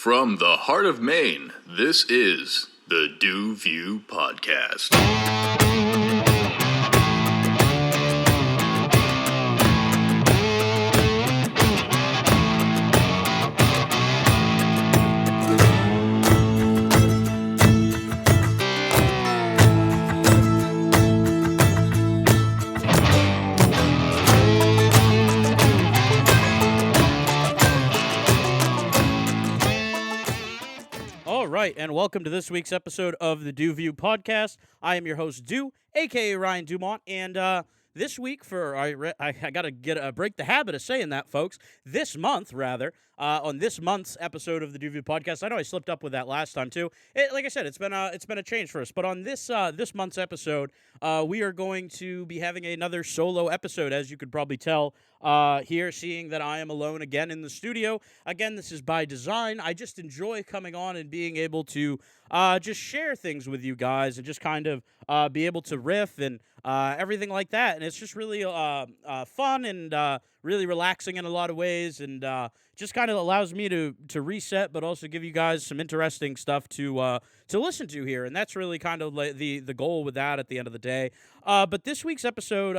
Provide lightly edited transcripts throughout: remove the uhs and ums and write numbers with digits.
From the heart of Maine, this is the DuView Podcast. Right, and welcome to this week's episode of the DuView Podcast. I am your host, Du, a.k.a. Ryan Dumont, and this week I got to break the habit of saying that, folks. This month, on this month's episode of the DuView Podcast, I know I slipped up with that last time too. Like I said, it's been a change for us. But on this month's episode, we are going to be having another solo episode, as you could probably tell here, seeing that I am alone again in the studio. Again, this is by design. I just enjoy coming on and being able to just share things with you guys and just kind of be able to riff and everything like that. And it's just really fun and really relaxing in a lot of ways, and just kind of allows me to reset, but also give you guys some interesting stuff to listen to here. And that's really kind of like the goal with that at the end of the day. But this week's episode,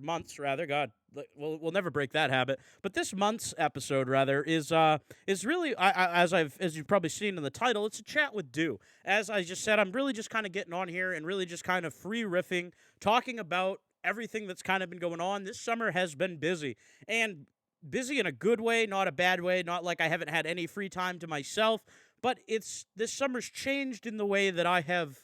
months rather, God, we'll never break that habit. But this month's episode is really, as you've probably seen in the title, it's a chat with Du. As I just said, I'm really just kind of getting on here and really just kind of free riffing, talking about everything that's kind of been going on. This summer has been busy, and busy in a good way, not a bad way, not like I haven't had any free time to myself, but this summer's changed in the way that I have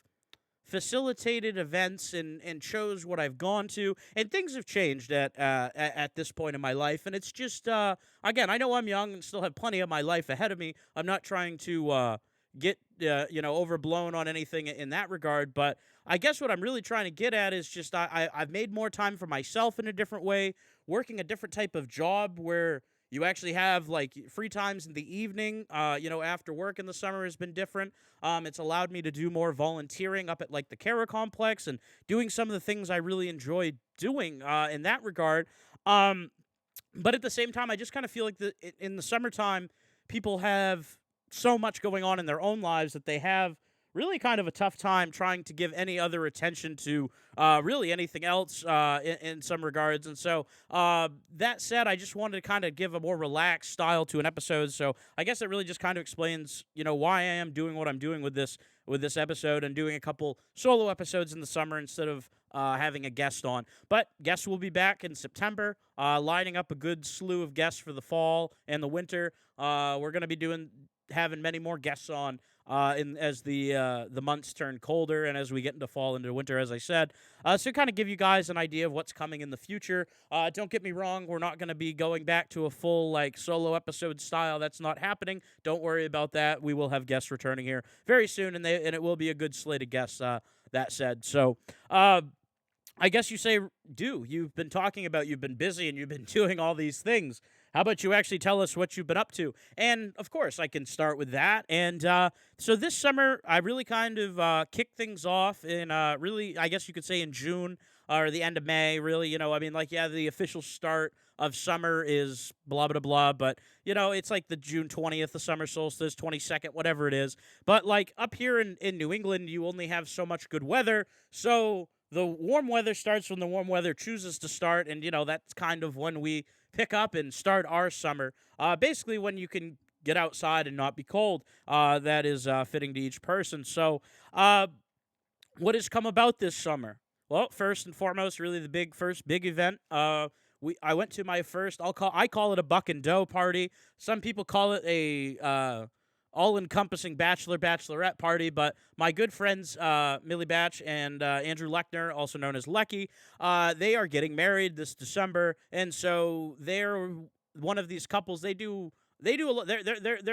facilitated events and chose what I've gone to, and things have changed at this point in my life. And it's just again, I know I'm young and still have plenty of my life ahead of me. I'm not trying to get overblown on anything in that regard, but I guess what I'm really trying to get at is just I've made more time for myself in a different way, working a different type of job where you actually have like free times in the evening, after work in the summer has been different. It's allowed me to do more volunteering up at like the Cara Complex and doing some of the things I really enjoy doing in that regard. But at the same time, I just kind of feel like in the summertime, people have so much going on in their own lives that they have really kind of a tough time trying to give any other attention to really anything else in some regards. And so that said, I just wanted to kind of give a more relaxed style to an episode. So I guess it really just kind of explains, why I am doing what I'm doing with this episode and doing a couple solo episodes in the summer instead of having a guest on. But guests will be back in September, lining up a good slew of guests for the fall and the winter. We're going to be having many more guests on as the months turn colder and as we get into fall into winter, as I said. So kind of give you guys an idea of what's coming in the future. Don't get me wrong, we're not going to be going back to a full like solo episode style. That's not happening. Don't worry about that. We will have guests returning here very soon, and it will be a good slate of guests, that said. So I guess you say, Du, you've been busy and you've been doing all these things. How about you actually tell us what you've been up to? And, of course, I can start with that. And so this summer, I really kind of kicked things off in really, I guess you could say in June or the end of May, really. The official start of summer is blah, blah, blah. But, it's like the June 20th, the summer solstice, 22nd, whatever it is. But, like, up here in New England, you only have so much good weather. So the warm weather starts when the warm weather chooses to start. And, that's kind of when we pick up and start our summer, basically when you can get outside and not be cold. That is fitting to each person. So what has come about this summer? Well, first and foremost, really the first big event. I went to my first, I call it a buck and dough party. Some people call it a all-encompassing bachelorette party, but my good friends Millie Batch and Andrew Lechner, also known as Lecky, they are getting married this December, and so they're one of these couples. They're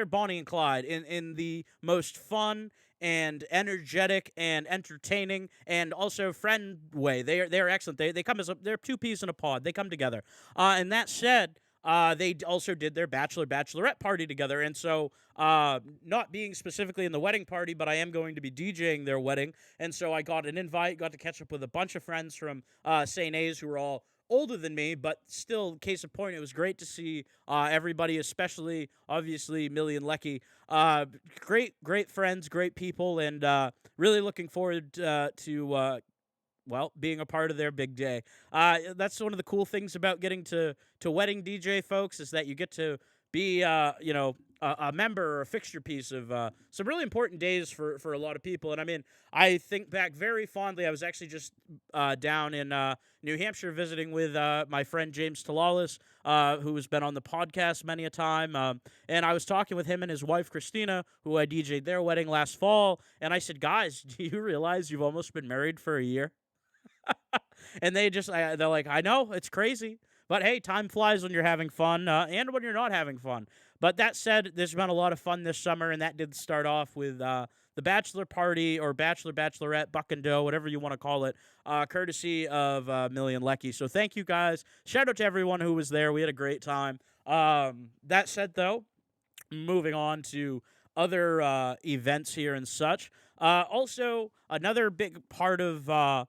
Bonnie and Clyde in the most fun and energetic and entertaining and also friend way. They're excellent. They come as they're two peas in a pod. They come together. And that said, they also did their bachelorette party together. And so, not being specifically in the wedding party, but I am going to be DJing their wedding. And so I got an invite, got to catch up with a bunch of friends from St. A's who were all older than me, but still, case in point, it was great to see everybody, especially, obviously, Millie and Lecky. Great friends, great people, and really looking forward to being a part of their big day. That's one of the cool things about getting to wedding DJ, folks, is that you get to be, a member or a fixture piece of some really important days for a lot of people. And I mean, I think back very fondly. I was actually just down in New Hampshire visiting with my friend James Talalis, who has been on the podcast many a time. And I was talking with him and his wife, Christina, who I DJ'd their wedding last fall. And I said, guys, do you realize you've almost been married for a year? And they're like, I know, it's crazy. But hey, time flies when you're having fun and when you're not having fun. But that said, there's been a lot of fun this summer, and that did start off with the bachelor party or bachelorette, buck and doe, whatever you want to call it, courtesy of Millie and Lecky. So thank you guys. Shout out to everyone who was there. We had a great time. That said, though, moving on to other events here and such. Also, another big part of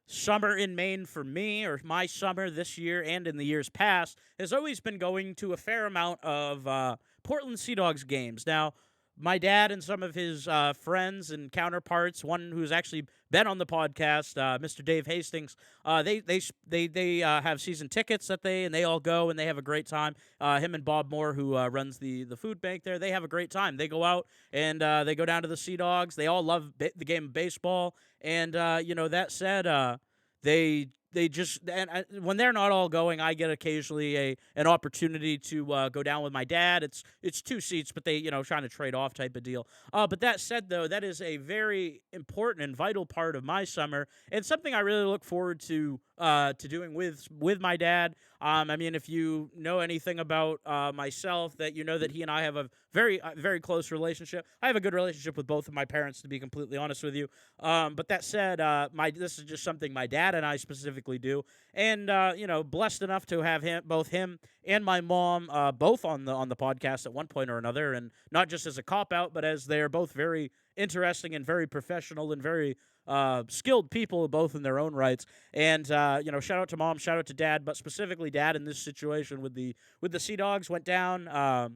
summer in Maine for me, or my summer this year and in the years past, has always been going to a fair amount of Portland Sea Dogs games. Now, my dad and some of his friends and counterparts, one who's actually been on the podcast, Mr. Dave Hastings, they have season tickets that they all go and they have a great time. Him and Bob Moore, who runs the food bank there, they have a great time. They go out and they go down to the Sea Dogs. They all love the game of baseball. And, that said, they just, and when they're not all going, I get occasionally an opportunity to go down with my dad. It's 2 seats, but they, trying to trade off type of deal. But that said, though, that is a very important and vital part of my summer, and something I really look forward to doing with my dad. I mean, if you know anything about myself, that you know that he and I have a very very close relationship. I have a good relationship with both of my parents, to be completely honest with you. But that said, this is just something my dad and I specifically do, and blessed enough to have both him and my mom both on the podcast at one point or another, and not just as a cop out, but as they are both very interesting and very professional and very skilled people, both in their own rights. And shout out to mom, shout out to dad, but specifically dad in this situation with the Sea Dogs went down.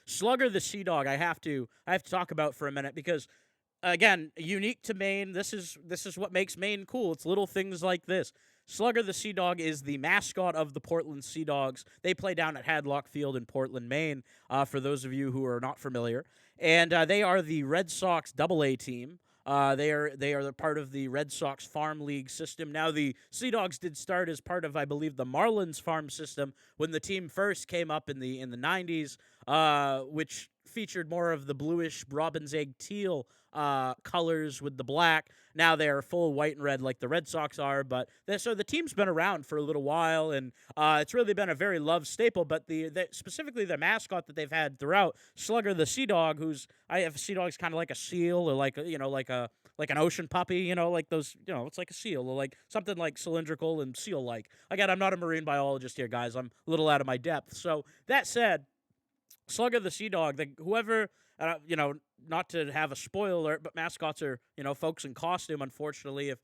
Slugger the Sea Dog, I have to talk about for a minute, because again, unique to Maine. This is what makes Maine cool. It's little things like this. Slugger the Sea Dog is the mascot of the Portland Sea Dogs. They play down at Hadlock Field in Portland, Maine, for those of you who are not familiar. And they are the Red Sox AA team. They are part of the Red Sox Farm League system. Now, the Sea Dogs did start as part of, I believe, the Marlins farm system when the team first came up in the 90s, which featured more of the bluish robin's egg teal colors with the black. Now they are full white and red like the Red Sox are, but so the team's been around for a little while, and it's really been a very loved staple. But specifically the mascot that they've had throughout, Slugger the Sea Dog, I have Sea Dog's kind of like a seal, or like an ocean puppy, like those, it's like a seal, or like something like cylindrical and seal-like. Again, I'm not a marine biologist here, guys. I'm a little out of my depth. So that said, Slugger the Sea Dog, whoever, not to have a spoiler, but mascots are, folks in costume, unfortunately, if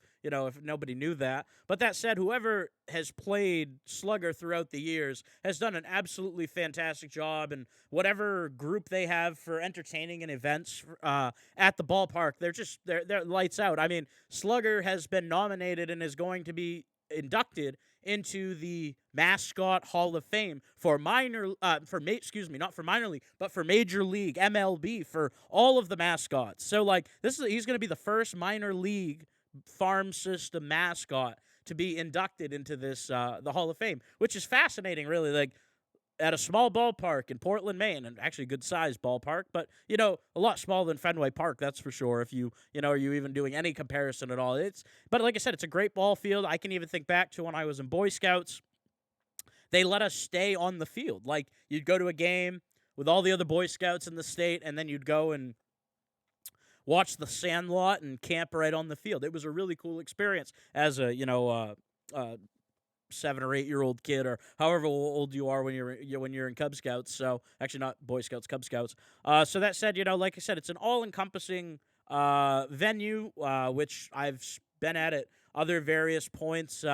nobody knew that. But that said, whoever has played Slugger throughout the years has done an absolutely fantastic job, and whatever group they have for entertaining and events at the ballpark, they're lights out. I mean, Slugger has been nominated and is going to be inducted into the Mascot Hall of Fame for not for minor league, but for Major League MLB, for all of the mascots. So he's going to be the first minor league farm system mascot to be inducted into this the Hall of Fame, which is fascinating, really. At a small ballpark in Portland, Maine, and actually a good-sized ballpark, but, a lot smaller than Fenway Park, that's for sure, if you even doing any comparison at all. But like I said, it's a great ball field. I can even think back to when I was in Boy Scouts. They let us stay on the field. You'd go to a game with all the other Boy Scouts in the state, and then you'd go and watch the Sandlot and camp right on the field. It was a really cool experience as a, 7 or 8 year old kid, or however old you are when you're in Cub Scouts. So actually, not Boy Scouts, Cub Scouts. So that said, like I said, it's an all-encompassing venue, which I've been at other various points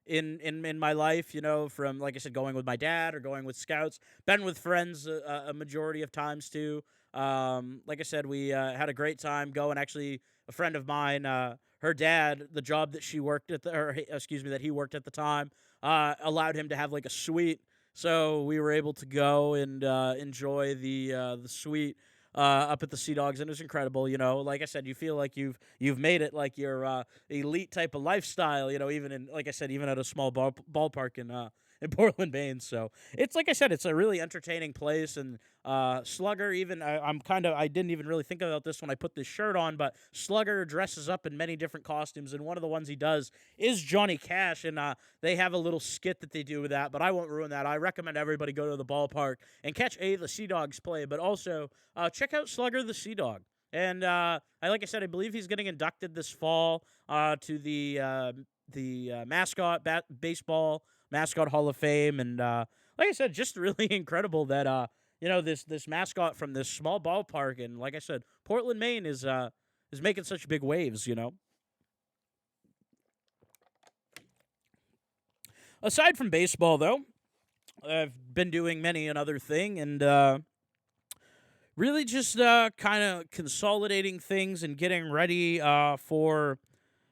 in my life, from, like I said, going with my dad or going with scouts. Been with friends a majority of times too. Like I said, we had a great time going. Actually, a friend of mine, her dad, the job that she worked at, that he worked at the time, allowed him to have like a suite. So we were able to go and enjoy the suite up at the Sea Dogs, and it was incredible. Like I said, you feel like you've made it, like your elite type of lifestyle. Even in, like I said, even at a small ballpark in Portland, Maine. So it's, like I said, it's a really entertaining place. And Slugger, even I didn't even really think about this when I put this shirt on, but Slugger dresses up in many different costumes, and one of the ones he does is Johnny Cash, and they have a little skit that they do with that, but I won't ruin that. I recommend everybody go to the ballpark and catch the Sea Dogs play, but also check out Slugger the Sea Dog. And like I said, I believe he's getting inducted this fall to the baseball mascot Hall of Fame. And like I said, just really incredible that this mascot from this small ballpark, and like I said, Portland, Maine is making such big waves. Aside from baseball, though, I've been doing many another thing, and really just kind of consolidating things and getting ready for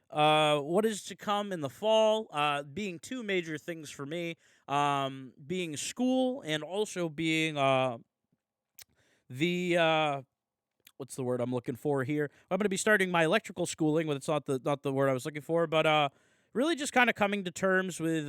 what is to come in the fall. Being two major things for me, being school and also being the what's the word I'm looking for here? I'm going to be starting my electrical schooling, but it's not the word I was looking for. But really just kind of coming to terms with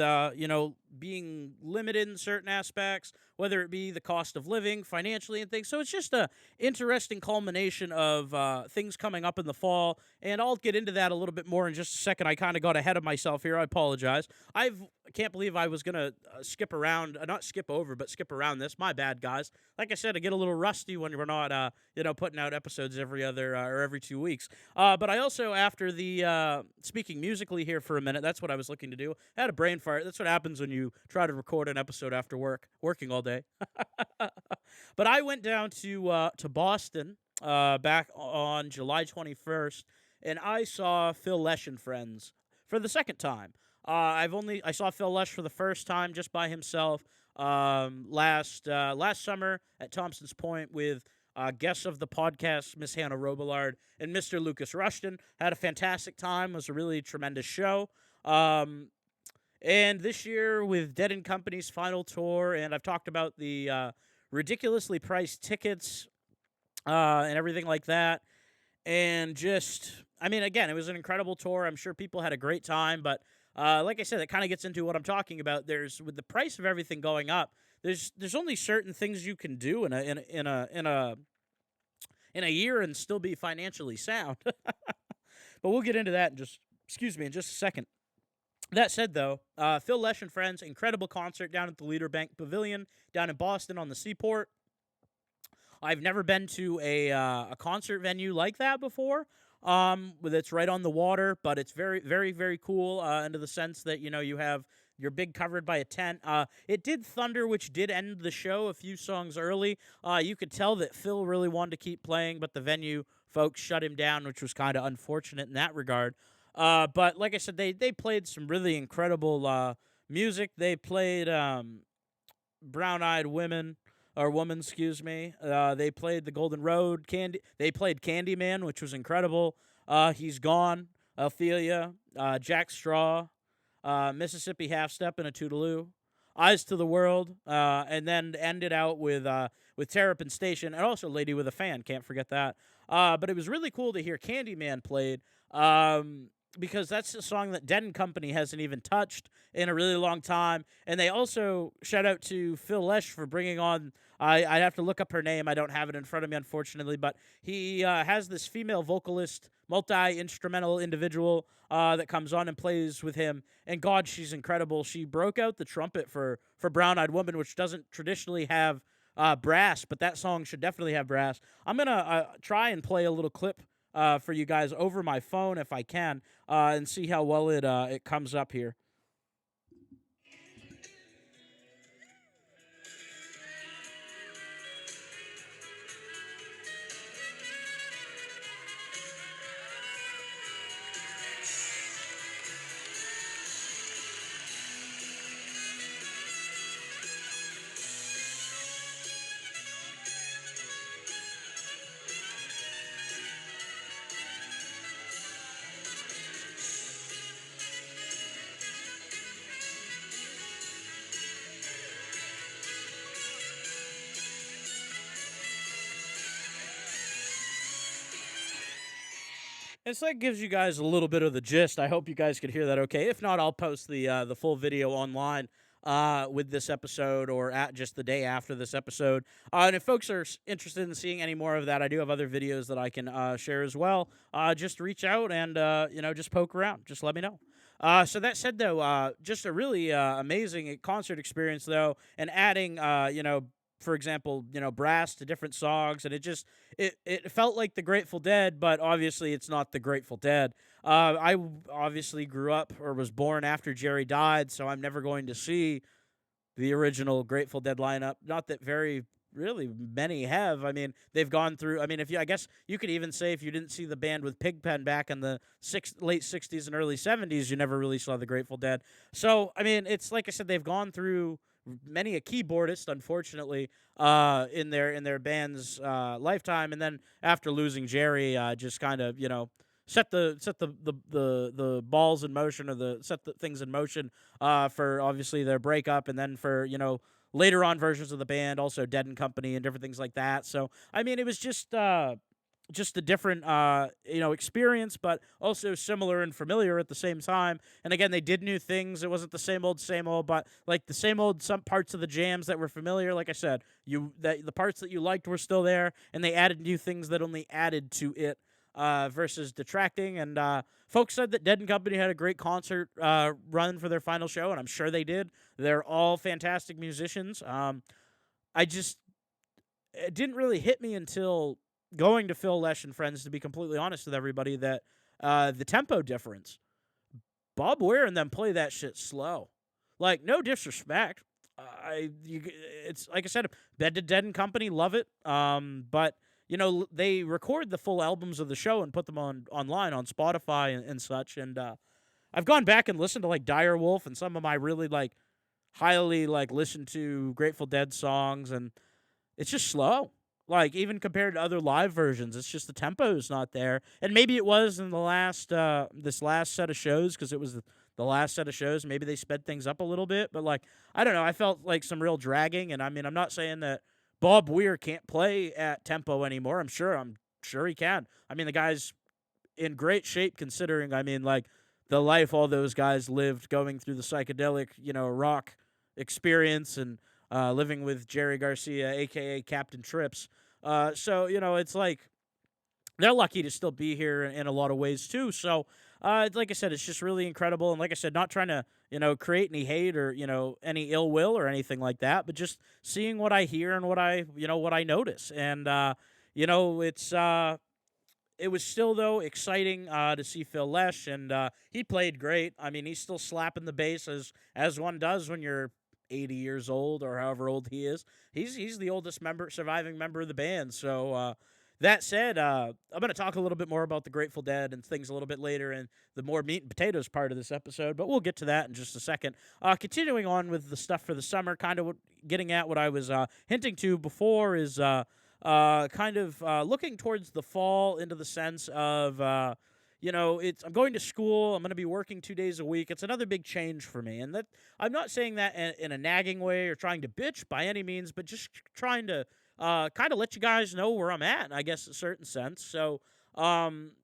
being limited in certain aspects, whether it be the cost of living, financially, and things. So it's just a interesting culmination of things coming up in the fall, and I'll get into that a little bit more in just a second. I kind of got ahead of myself here. I apologize. I can't believe I was gonna skip around this. My bad, guys. Like I said, I get a little rusty when we're not putting out episodes every other or every 2 weeks. But I also, after the speaking musically here for a minute, that's what I was looking to do. I had a brain fart. That's what happens when you try to record an episode after working all day. But I went down to Boston back on July 21st, and I saw Phil Lesh and Friends for the second time. I saw Phil Lesh for the first time just by himself last summer at Thompson's Point with guests of the podcast, Miss Hannah Robillard and Mr. Lucas Rushton. Had a fantastic time. It was a really tremendous show. And this year with Dead & Company's final tour, and I've talked about the ridiculously priced tickets and everything like that. And just, again, it was an incredible tour. I'm sure people had a great time, but like I said, it kind of gets into what I'm talking about. With the price of everything going up, there's only certain things you can do in a year and still be financially sound. But we'll get into that in just a second. That said, though, Phil Lesh and Friends, incredible concert down at the Leader Bank Pavilion down in Boston on the Seaport. I've never been to a concert venue like that before. It's right on the water, but it's very, very, very cool into the sense that, you have your big covered by a tent. It did thunder, which did end the show a few songs early. You could tell that Phil really wanted to keep playing, but the venue folks shut him down, which was kind of unfortunate in that regard. But like I said, they played some really incredible music. They played Brown-Eyed Women, or Woman, excuse me. They played The Golden Road. They played Candyman, which was incredible. He's Gone, Ophelia, Jack Straw, Mississippi Half Step and a Toodaloo, Eyes to the World, and then ended out with Terrapin Station, and also Lady with a Fan. Can't forget that. But it was really cool to hear Candyman played. Because that's a song that Dead & Company hasn't even touched in a really long time. And they also, shout out to Phil Lesh for bringing on, I'd have to look up her name. I don't have it in front of me, unfortunately. But he has this female vocalist, multi-instrumental individual that comes on and plays with him. And God, she's incredible. She broke out the trumpet for Brown-Eyed Woman, which doesn't traditionally have brass, but that song should definitely have brass. I'm going to try and play a little clip for you guys over my phone if I can, and see how well it comes up here. And so that gives you guys a little bit of the gist. I hope you guys could hear that okay. If not, I'll post the full video online with this episode or at just the day after this episode. And if folks are interested in seeing any more of that, I do have other videos that I can share as well. Just reach out and, just poke around. Just let me know. So that said, though, just a really amazing concert experience, though, and adding, for example, brass to different songs, and it felt like the Grateful Dead, but obviously it's not the Grateful Dead. I obviously grew up or was born after Jerry died, so I'm never going to see the original Grateful Dead lineup. Not that very really many have. I mean, they've gone through. I mean, I guess you could even say if you didn't see the band with Pigpen back in the late '60s and early '70s, you never really saw the Grateful Dead. So, I mean, it's like I said, they've gone through many a keyboardist, unfortunately, in their band's lifetime, and then after losing Jerry, just kind of set the balls in motion, or set the things in motion for obviously their breakup, and then for later on versions of the band, also Dead and Company and different things like that. So I mean, it was just a different experience, but also similar and familiar at the same time. And again, they did new things. It wasn't the same old, but like the same old. Some parts of the jams that were familiar, like I said, the parts that you liked were still there, and they added new things that only added to it versus detracting. And folks said that Dead and Company had a great concert run for their final show, and I'm sure they did. They're all fantastic musicians. It didn't really hit me until going to Phil Lesh and Friends, to be completely honest with everybody, that the tempo difference. Bob Weir and them play that shit slow. Like, no disrespect. It's like I said, Dead and Company, love it. But they record the full albums of the show and put them online on Spotify and such. And I've gone back and listened to like Dire Wolf and some of my really highly listened to Grateful Dead songs, and it's just slow. Like, even compared to other live versions, it's just the tempo's not there. And maybe it was in the this last set of shows, because it was the last set of shows. Maybe they sped things up a little bit. But, I don't know. I felt like some real dragging. And, I mean, I'm not saying that Bob Weir can't play at tempo anymore. I'm sure he can. I mean, the guy's in great shape considering, the life all those guys lived going through the psychedelic, rock experience and living with Jerry Garcia, a.k.a. Captain Trips. So, it's like they're lucky to still be here in a lot of ways, too. So, like I said, it's just really incredible. And like I said, not trying to, create any hate or, any ill will or anything like that, but just seeing what I hear and what I notice. And, it was still, though, exciting to see Phil Lesh, and he played great. I mean, he's still slapping the bass as one does when you're 80 years old or however old he is. He's the oldest surviving member of the band. So that said, I'm going to talk a little bit more about the Grateful Dead and things a little bit later in the more meat and potatoes part of this episode, but we'll get to that in just a second. Continuing on with the stuff for the summer, kind of getting at what I was hinting to before is looking towards the fall into the sense of I'm going to school. I'm going to be working 2 days a week. It's another big change for me. And that I'm not saying that in a nagging way or trying to bitch by any means, but just trying to kind of let you guys know where I'm at, I guess, in a certain sense. So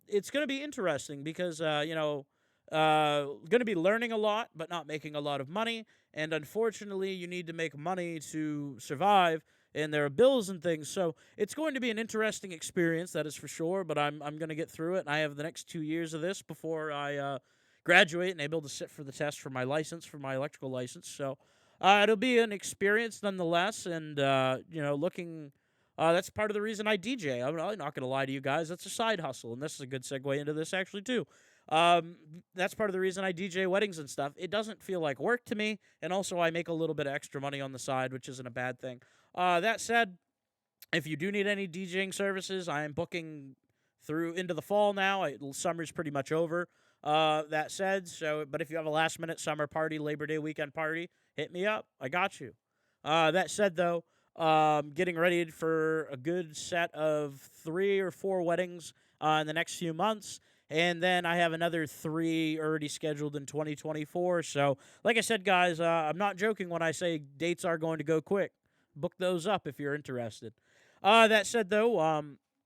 it's going to be interesting because, going to be learning a lot, but not making a lot of money. And unfortunately, you need to make money to survive. And there are bills and things, so it's going to be an interesting experience, that is for sure, but I'm going to get through it, and I have the next 2 years of this before I graduate and able to sit for the test for my license, for my electrical license, so it'll be an experience nonetheless, and, that's part of the reason I DJ. I'm not going to lie to you guys, that's a side hustle, and this is a good segue into this, actually, too. That's part of the reason I DJ weddings and stuff. It doesn't feel like work to me, and also I make a little bit of extra money on the side, which isn't a bad thing. That said, if you do need any DJing services, I am booking through into the fall now. Summer's pretty much over. That said, but if you have a last-minute summer party, Labor Day weekend party, hit me up. I got you. That said, though, getting ready for a good set of 3 or 4 weddings in the next few months. And then I have another 3 already scheduled in 2024. So, like I said, guys, I'm not joking when I say dates are going to go quick. Book those up if you're interested. That said, though,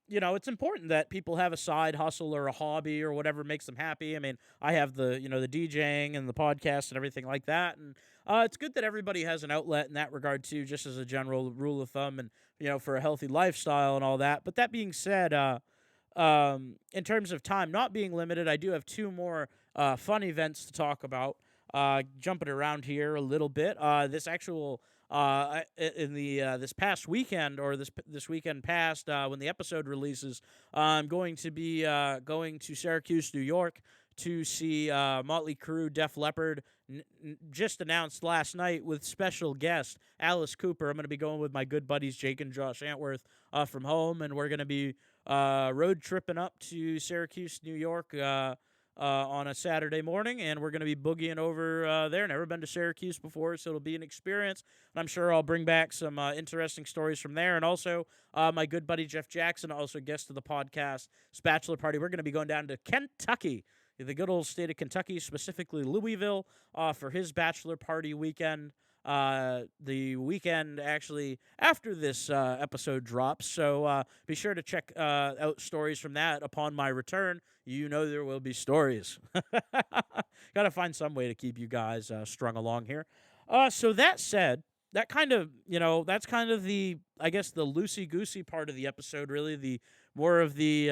it's important that people have a side hustle or a hobby or whatever makes them happy. I mean, I have the DJing and the podcast and everything like that. And it's good that everybody has an outlet in that regard too, just as a general rule of thumb and, for a healthy lifestyle and all that. But that being said, in terms of time not being limited, I do have two more fun events to talk about. Jumping around here a little bit. In the this past weekend or this weekend past, when the episode releases, I'm going to be going to Syracuse, New York, to see Motley Crue, Def Leppard, just announced last night with special guest Alice Cooper. I'm going to be going with my good buddies Jake and Josh Antworth from home, and we're going to be road tripping up to Syracuse, New York. On a Saturday morning, and we're going to be boogieing over there. Never been to Syracuse before, so it'll be an experience. And I'm sure I'll bring back some interesting stories from there. And also, my good buddy Jeff Jackson, also guest of the podcast, Bachelor Party. We're going to be going down to Kentucky, the good old state of Kentucky, specifically Louisville, for his Bachelor Party weekend. The weekend actually after this episode drops, so be sure to check out stories from that upon my return. There will be stories. Gotta find some way to keep you guys strung along here. So that said, that kind of, that's kind of the, I guess, the loosey-goosey part of the episode, really, the more of the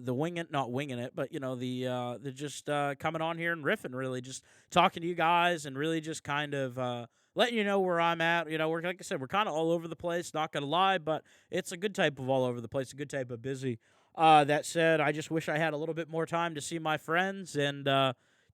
winging, not winging it, but the just coming on here and riffing, really just talking to you guys and really just kind of letting you know where I'm at. We're, like I said, we're kind of all over the place, not gonna lie, but it's a good type of all over the place, a good type of busy. That said, I just wish I had a little bit more time to see my friends and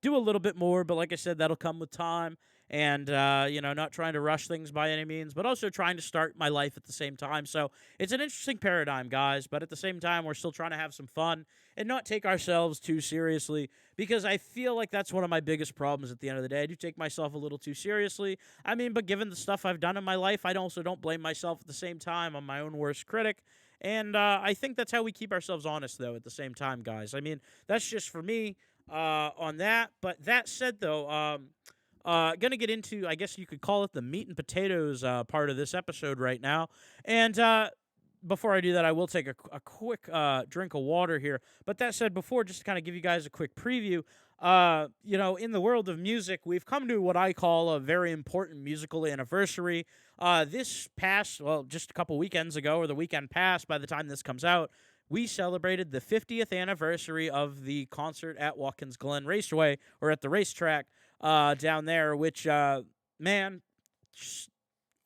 do a little bit more, but like I said, that'll come with time. And, not trying to rush things by any means, but also trying to start my life at the same time. So it's an interesting paradigm, guys, but at the same time, we're still trying to have some fun and not take ourselves too seriously, because I feel like that's one of my biggest problems at the end of the day. I do take myself a little too seriously. I mean, but given the stuff I've done in my life, I also don't blame myself at the same time. I'm my own worst critic. And I think that's how we keep ourselves honest, though, at the same time, guys. I mean, that's just for me on that. But that said, though, going to get into, I guess you could call it the meat and potatoes part of this episode right now. And before I do that, I will take a quick drink of water here. But that said, before, just to kind of give you guys a quick preview, in the world of music, we've come to what I call a very important musical anniversary. This past, just a couple weekends ago, or the weekend past by the time this comes out, we celebrated the 50th anniversary of the concert at Watkins Glen Raceway, or at the racetrack down there, which, man,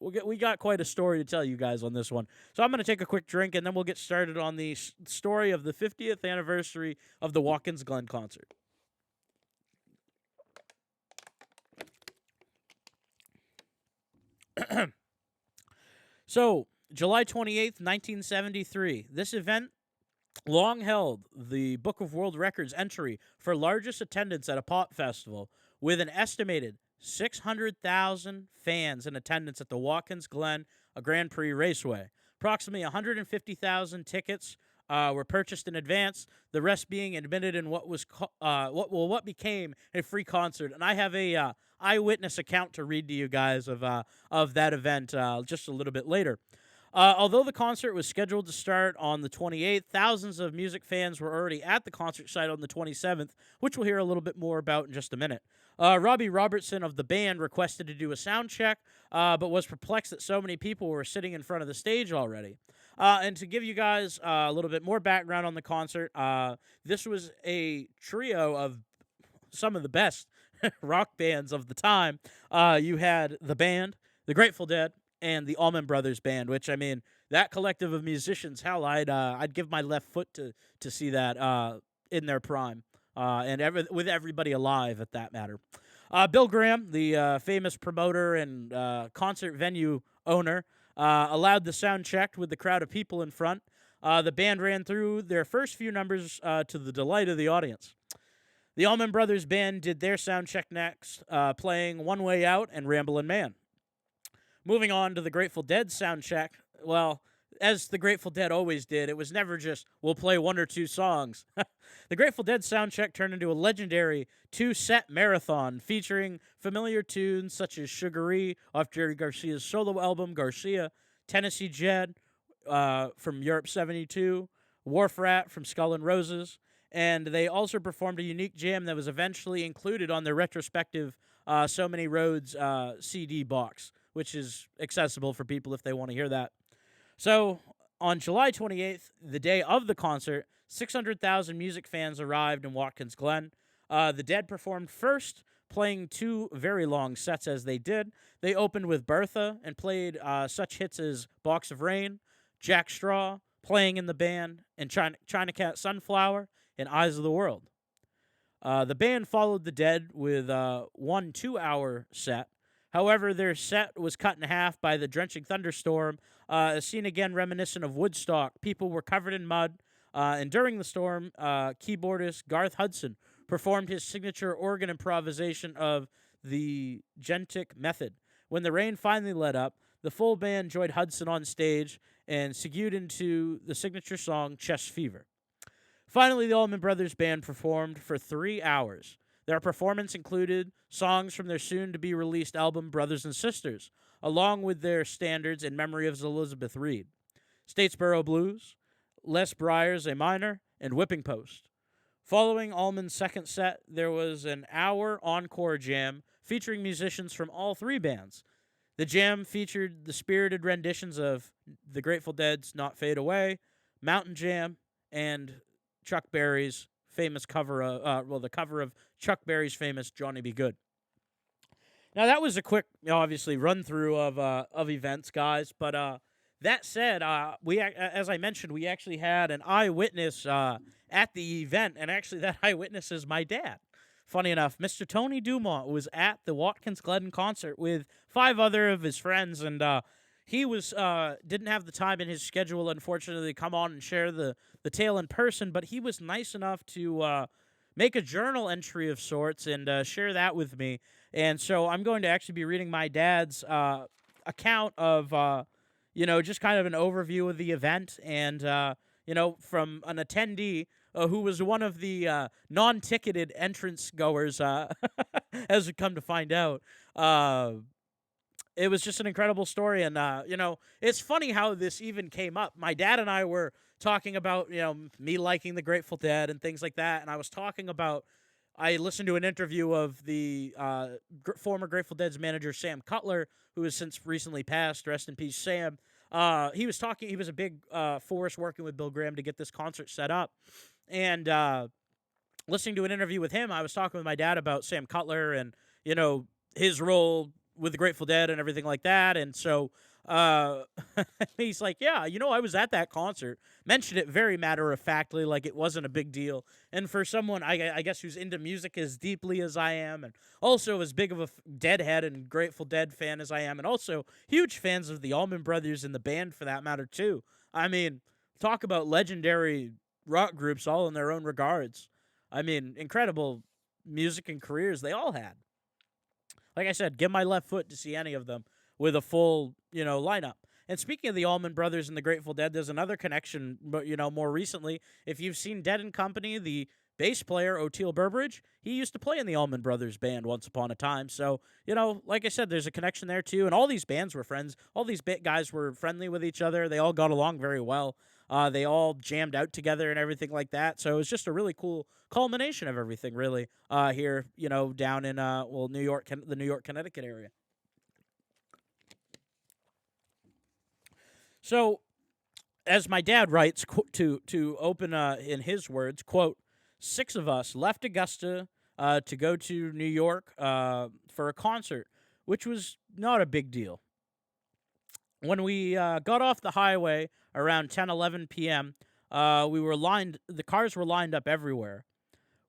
we got quite a story to tell you guys on this one. So I'm going to take a quick drink, and then we'll get started on the story of the 50th anniversary of the Watkins Glen concert. So, July 28th, 1973. This event long held the Book of World Records entry for largest attendance at a pop festival, with an estimated 600,000 fans in attendance at the Watkins Glen Grand Prix Raceway. Approximately 150,000 tickets were purchased in advance, the rest being admitted in what became a free concert. And I have a eyewitness account to read to you guys of that event just a little bit later. Although the concert was scheduled to start on the 28th, thousands of music fans were already at the concert site on the 27th, which we'll hear a little bit more about in just a minute. Robbie Robertson of the band requested to do a sound check, but was perplexed that so many people were sitting in front of the stage already. And to give you guys a little bit more background on the concert, this was a trio of some of the best rock bands of the time. You had the band, the Grateful Dead, and the Allman Brothers Band, which, I mean, that collective of musicians, hell, I'd give my left foot to see that in their prime, and with everybody alive at that matter. Bill Graham, the famous promoter and concert venue owner, allowed the sound check with the crowd of people in front. The band ran through their first few numbers to the delight of the audience. The Allman Brothers Band did their sound check next, playing One Way Out and Ramblin' Man. Moving on to the Grateful Dead sound check, well, as the Grateful Dead always did, it was never just, we'll play one or two songs. The Grateful Dead sound check turned into a legendary two-set marathon featuring familiar tunes such as Sugaree off Jerry Garcia's solo album, Garcia, Tennessee Jed from Europe 72, Wharf Rat from Skull and Roses, and they also performed a unique jam that was eventually included on their retrospective So Many Roads CD box, which is accessible for people if they want to hear that. So, on July 28th, the day of the concert, 600,000 music fans arrived in Watkins Glen. The Dead performed first, playing 2 very long sets as they did. They opened with Bertha and played such hits as Box of Rain, Jack Straw, Playing in the Band, and China Cat Sunflower, and Eyes of the World. The band followed the Dead with one 2-hour set. However, their set was cut in half by the drenching thunderstorm, a scene again reminiscent of Woodstock. People were covered in mud, and during the storm, keyboardist Garth Hudson performed his signature organ improvisation of the Gentic Method. When the rain finally let up, the full band joined Hudson on stage and segued into the signature song, Chest Fever. Finally, the Allman Brothers Band performed for 3 hours. Their performance included songs from their soon-to-be-released album, Brothers and Sisters, along with their standards in memory of Elizabeth Reed, Statesboro Blues, Les Briers A Minor, and Whipping Post. Following Allman's second set, there was an hour encore jam featuring musicians from all 3 bands. The jam featured the spirited renditions of the Grateful Dead's Not Fade Away, Mountain Jam, and Chuck Berry's famous cover of, the cover of Chuck Berry's famous Johnny Be Good. Now, that was a quick, obviously, run-through of events, guys, but that said, as I mentioned, we actually had an eyewitness at the event, and actually that eyewitness is my dad. Funny enough, Mr. Tony Dumont was at the Watkins Glen concert with 5 other of his friends, and he was didn't have the time in his schedule, unfortunately, to come on and share the tale in person, but he was nice enough to make a journal entry of sorts and share that with me. And so I'm going to actually be reading my dad's account of, just kind of an overview of the event and, from an attendee who was one of the non-ticketed entrance goers, as we come to find out. It was just an incredible story, and, it's funny how this even came up. My dad and I were talking about, me liking the Grateful Dead and things like that, and I was talking about, I listened to an interview of the former Grateful Dead's manager, Sam Cutler, who has since recently passed. Rest in peace, Sam. He was a big force working with Bill Graham to get this concert set up, and listening to an interview with him, I was talking with my dad about Sam Cutler and, his role with the Grateful Dead and everything like that. And so he's like, yeah, I was at that concert. Mentioned it very matter-of-factly, like it wasn't a big deal. And for someone, I guess, who's into music as deeply as I am, and also as big of a Deadhead and Grateful Dead fan as I am, and also huge fans of the Allman Brothers and the band for that matter, too. I mean, talk about legendary rock groups all in their own regards. I mean, incredible music and careers they all had. Like I said, give my left foot to see any of them with a full, lineup. And speaking of the Allman Brothers and the Grateful Dead, there's another connection, but, more recently. If you've seen Dead & Company, the bass player, Oteil Burbridge, he used to play in the Allman Brothers Band once upon a time. So, like I said, there's a connection there, too. And all these bands were friends. All these guys were friendly with each other. They all got along very well. They all jammed out together and everything like that. So it was just a really cool culmination of everything, really, here, down in, New York, the New York, Connecticut area. So, as my dad writes, to open in his words, quote, 6 of us left Augusta to go to New York for a concert, which was not a big deal. When we got off the highway around 10:11 p.m., the cars were lined up everywhere.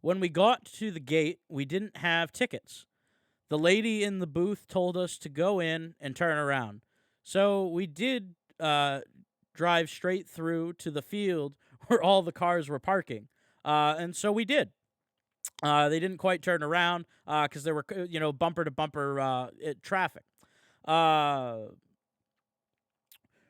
When we got to the gate, we didn't have tickets. The lady in the booth told us to go in and turn around. So we did drive straight through to the field where all the cars were parking. And so we did. They didn't quite turn around because there were, bumper-to-bumper traffic.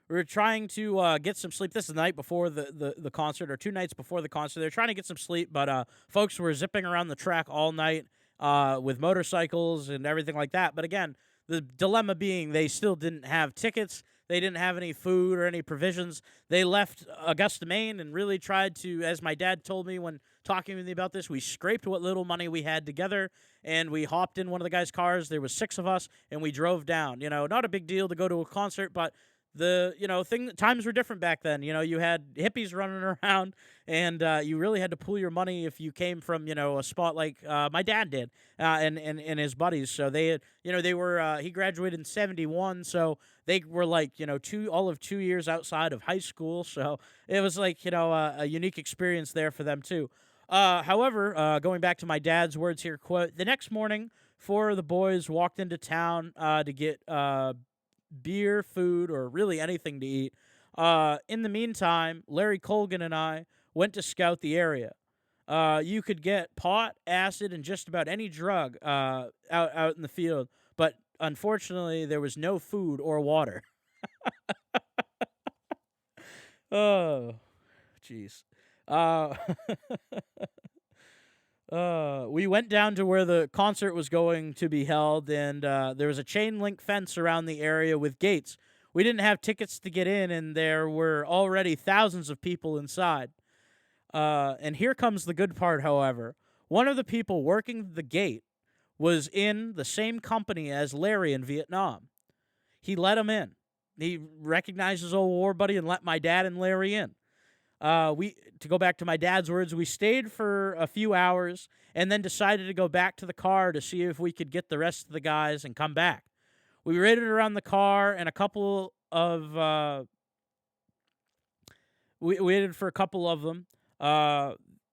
We were trying to get some sleep. This is the night before the concert, or 2 nights before the concert. They were trying to get some sleep, but folks were zipping around the track all night with motorcycles and everything like that. But again, the dilemma being they still didn't have tickets. they didn't have any food or any provisions. They left Augusta, Maine, and really tried to, as my dad told me when talking with me about this, we scraped what little money we had together, and we hopped in one of the guys' cars. There was 6 of us, and we drove down. Not a big deal to go to a concert, but times were different back then. You had hippies running around, and you really had to pool your money if you came from, a spot like my dad did, and his buddies. So they had, they were, he graduated in 71, so they were like, all of 2 years outside of high school. So it was like, a unique experience there for them too. However, going back to my dad's words here, quote, the next morning, 4 of the boys walked into town to get beer, food, or really anything to eat. In the meantime, Larry Colgan and I went to scout the area. You could get pot, acid, and just about any drug out in the field, but unfortunately, there was no food or water. Oh, jeez. We went down to where the concert was going to be held, and there was a chain link fence around the area with gates. We didn't have tickets to get in, and there were already thousands of people inside. And here comes the good part, however. One of the people working the gate was in the same company as Larry in Vietnam. He let him in. He recognized his old war buddy and let my dad and Larry in. To go back to my dad's words, we stayed for a few hours and then decided to go back to the car to see if we could get the rest of the guys and come back. We waited around the car, and we waited for a couple of them.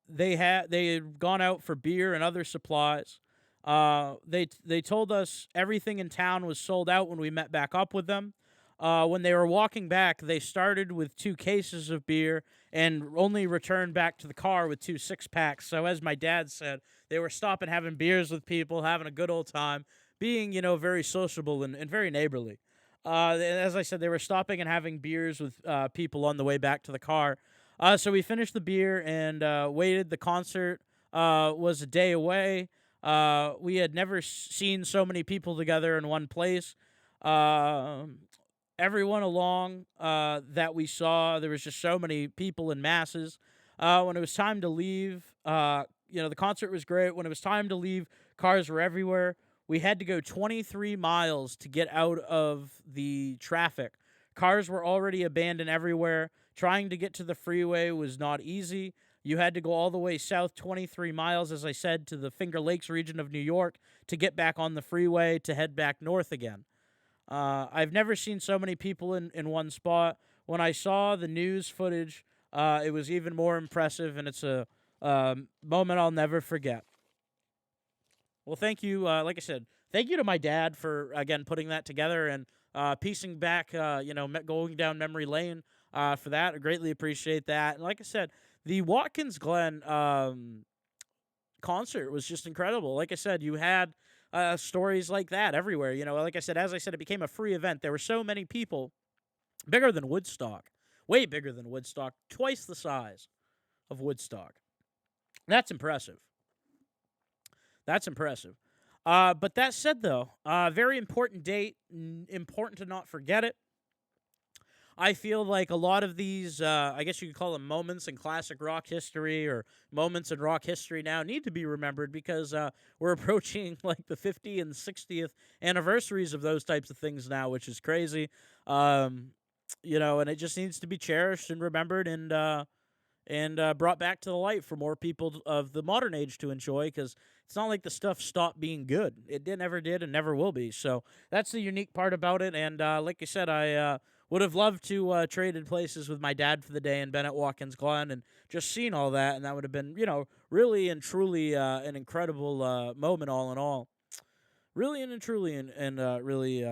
They had gone out for beer and other supplies. They told us everything in town was sold out when we met back up with them. When they were walking back, they started with 2 cases of beer and only returned back to the car with 2 6-packs. So as my dad said, they were stopping having beers with people, having a good old time, being, very sociable and very neighborly. As I said, they were stopping and having beers with people on the way back to the car. So we finished the beer and waited. The concert was a day away. We had never seen so many people together in one place. Everyone along that we saw, there was just so many people in masses. When it was time to leave, the concert was great. When it was time to leave, cars were everywhere. We had to go 23 miles to get out of the traffic. Cars were already abandoned everywhere. Trying to get to the freeway was not easy. You had to go all the way south 23 miles, as I said, to the Finger Lakes region of New York to get back on the freeway to head back north again. I've never seen so many people in one spot. When I saw the news footage, it was even more impressive, and it's a moment I'll never forget. Well, thank you. Like I said, thank you to my dad for, again, putting that together and piecing back, going down memory lane for that. I greatly appreciate that. And like I said, the Watkins Glen concert was just incredible. Like I said, you had stories like that everywhere. Like I said, as I said, it became a free event. There were so many people, bigger than Woodstock, way bigger than Woodstock, twice the size of Woodstock. That's impressive. That's impressive. But that said, though, very important date, important to not forget it. I feel like a lot of these, I guess you could call them moments in classic rock history or moments in rock history now, need to be remembered because we're approaching like the 50th and 60th anniversaries of those types of things now, which is crazy. And it just needs to be cherished and remembered and brought back to the light for more people of the modern age to enjoy, because it's not like the stuff stopped being good. It never did and never will be. So that's the unique part about it. And like I said, I would have loved to traded places with my dad for the day and been at Watkins Glen and just seen all that. And that would have been, really and truly an incredible moment all in all. Really and truly and really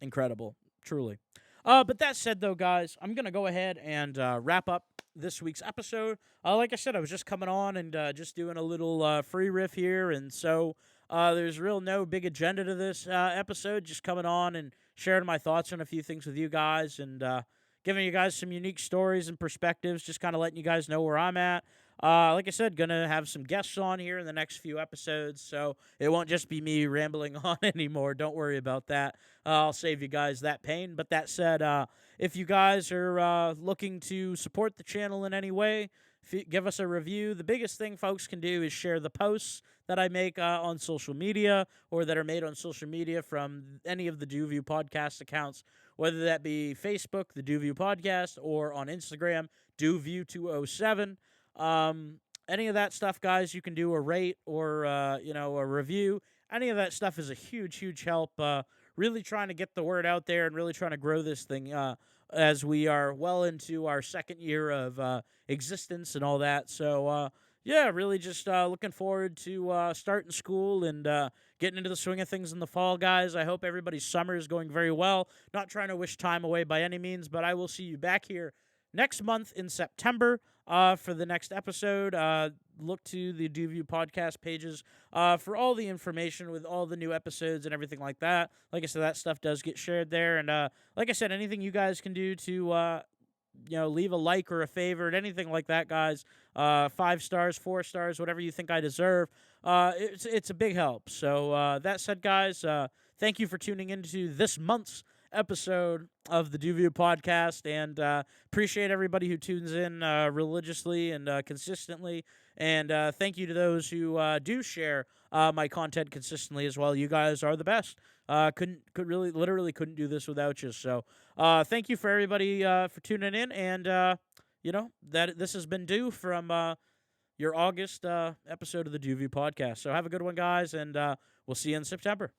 incredible, truly. But that said, though, guys, I'm going to go ahead and wrap up this week's episode. Like I said, I was just coming on and just doing a little free riff here, and so there's no big agenda to this episode, just coming on and sharing my thoughts on a few things with you guys and giving you guys some unique stories and perspectives, just kind of letting you guys know where I'm at. Like I said, gonna have some guests on here in the next few episodes, so it won't just be me rambling on anymore. Don't worry about that. I'll save you guys that pain. But that said, if you guys are looking to support the channel in any way, give us a review. The biggest thing folks can do is share the posts that I make on social media or that are made on social media from any of the DuView podcast accounts, whether that be Facebook, the DuView podcast, or on Instagram, DuView207. Any of that stuff, guys, you can do a rate or, a review. Any of that stuff is a huge, huge help. Really trying to get the word out there and really trying to grow this thing as we are well into our second year of existence and all that. So, yeah, really just looking forward to starting school and getting into the swing of things in the fall, guys. I hope everybody's summer is going very well. Not trying to wish time away by any means, but I will see you back here next month in September for the next episode. Look to the DuView podcast pages for all the information with all the new episodes and everything like that. Like I said, that stuff does get shared there. And like I said, anything you guys can do to leave a like or a favorite, anything like that, guys. 5 stars, 4 stars, whatever you think I deserve. It's a big help. So that said, guys, thank you for tuning into this month's episode of the DuView podcast, and appreciate everybody who tunes in religiously and consistently. And thank you to those who do share my content consistently as well. You guys are the best. Literally couldn't do this without you. So thank you for everybody for tuning in, and that this has been Du from your August episode of the DuView podcast. So have a good one, guys, and we'll see you in September.